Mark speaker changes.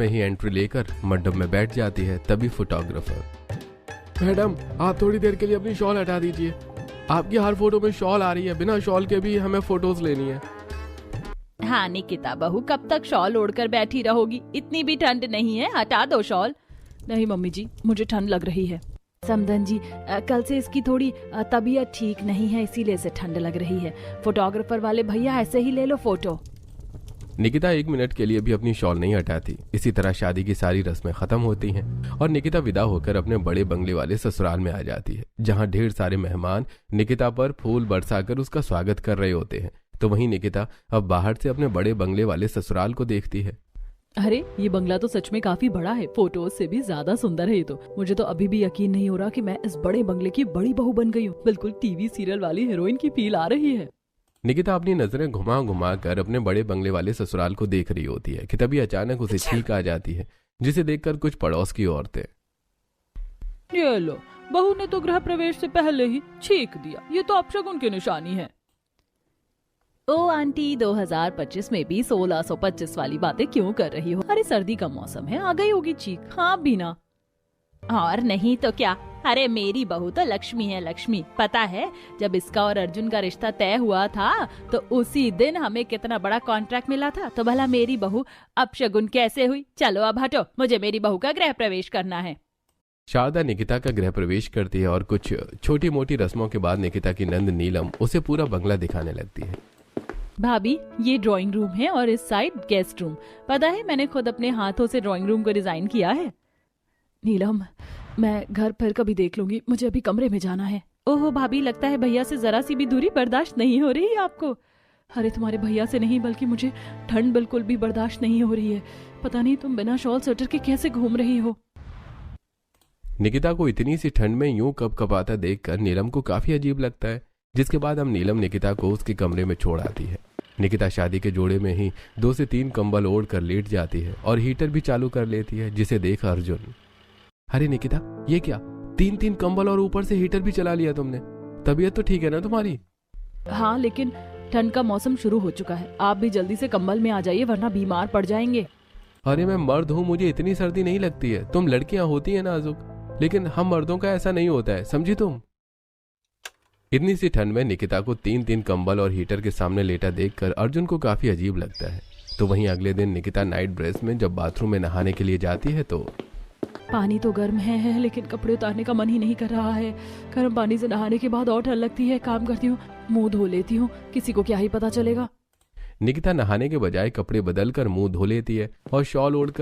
Speaker 1: में ही एंट्री लेकर मंडप में बैठ जाती है। तभी फोटोग्राफर, मैडम आप थोड़ी देर के लिए अपनी शॉल हटा दीजिए, आपकी हर फोटो में शॉल आ रही है, बिना शॉल के भी हमें फोटोज लेनी है।
Speaker 2: हाँ निकिता बहू, कब तक शॉल ओढ़कर बैठी रहोगी? इतनी भी ठंड नहीं है, हटा दो शॉल। नहीं मम्मी जी, मुझे ठंड लग रही है। समधन जी, कल से इसकी थोड़ी तबीयत ठीक नहीं है, इसीलिए इसे ठंड लग रही है। फोटोग्राफर वाले भैया ऐसे ही ले लो फोटो।
Speaker 1: निकिता 1 मिनट के लिए भी अपनी शॉल नहीं हटाती। इसी तरह शादी की सारी रस्में खत्म होती हैं और निकिता विदा होकर अपने बड़े बंगले वाले ससुराल में आ जाती है, जहां ढेर सारे मेहमान निकिता पर फूल बरसाकर उसका स्वागत कर रहे होते हैं। तो वहीं निकिता अब बाहर से अपने बड़े बंगले वाले ससुराल को देखती है।
Speaker 2: अरे ये बंगला तो सच में काफी बड़ा है, फोटोज से भी ज्यादा सुंदर है ये तो। मुझे तो अभी भी यकीन नहीं हो रहा कि मैं इस बड़े बंगले की बड़ी बहू बन गई हूँ। बिल्कुल टीवी सीरियल वाली हीरोइन की फील आ रही है।
Speaker 1: निकिता अपनी नजरें घुमा घुमा कर अपने बड़े बंगले वाले ससुराल को देख रही होती है कि तभी अचानक उसे छींक आ जाती है, जिसे देखकर कुछ पड़ोस की औरतें,
Speaker 2: ये लो, बहू ने तो गृह प्रवेश से पहले ही छींक दिया, ये तो अपशगुन की निशानी है। ओ आंटी, 2025 में भी 1625 वाली बातें क्यों कर रही हो? अरे सर्दी का मौसम है, आ गई होगी चीख। हाँ बीना, और नहीं तो क्या। अरे मेरी बहू तो लक्ष्मी है, लक्ष्मी। पता है जब इसका और अर्जुन का रिश्ता तय हुआ था तो उसी दिन हमें कितना बड़ा कॉन्ट्रैक्ट मिला था। तो भला मेरी बहू अपशगुन कैसे हुई? चलो अब हटो, मुझे मेरी बहू का गृह प्रवेश करना है।
Speaker 1: शारदा निकिता का गृह प्रवेश करती है और कुछ छोटी मोटी रस्मों के बाद निकिता की नंद नीलम उसे पूरा बंगला दिखाने लगती है।
Speaker 2: भाभी ये ड्राइंग रूम है और इस साइड गेस्ट रूम। पता है मैंने खुद अपने हाथों से ड्राइंग रूम को डिजाइन किया है। नीलम, मैं घर फिर कभी देख लूंगी, मुझे अभी कमरे में जाना है। ओहो भाभी, लगता है भैया से जरा सी भी दूरी बर्दाश्त नहीं हो रही है आपको। अरे तुम्हारे भैया से नहीं, बल्कि मुझे ठंड बिल्कुल भी बर्दाश्त नहीं हो रही है। पता नहीं तुम बिना शॉल स्वेटर के कैसे घूम रही हो।
Speaker 1: निकिता को इतनी सी ठंड में यूं कपकपाता देखकर नीलम को काफी अजीब लगता है, जिसके बाद हम नीलम निकिता को उसके कमरे में छोड़ आती है। निकिता शादी के जोड़े में ही 2 से 3 कंबल ओढ़ कर लेट जाती है और हीटर भी चालू कर लेती है, जिसे देख अर्जुन, अरे निकिता ये क्या, 3 कंबल और ऊपर से हीटर भी चला लिया तुमने? तबीयत तो ठीक है ना तुम्हारी?
Speaker 2: हाँ लेकिन ठंड का मौसम शुरू हो चुका है, आप भी जल्दी से कंबल में आ जाइए वरना बीमार पड़ जाएंगे।
Speaker 1: अरे मैं मर्द हूँ, मुझे इतनी सर्दी नहीं लगती है। तुम लड़कियां होती है नाजुक, लेकिन हम मर्दों का ऐसा नहीं होता है, समझी तुम? इतनी सी ठंड में निकिता को 3 कंबल और हीटर के सामने लेटा देखकर अर्जुन को काफी अजीब लगता है। तो वहीं अगले दिन निकिता नाइट ड्रेस में जब बाथरूम में नहाने के लिए जाती है तो
Speaker 2: पानी तो गर्म है लेकिन कपड़े उतारने का मन ही नहीं कर रहा है। गर्म पानी से नहाने के बाद और ठंड लगती है। काम करती हूँ, मुंह धो लेती हूँ, किसी को क्या ही पता चलेगा।
Speaker 1: निकिता नहाने के बजाय कपड़े बदलकर मुंह धो लेती है और शॉल ओढ़कर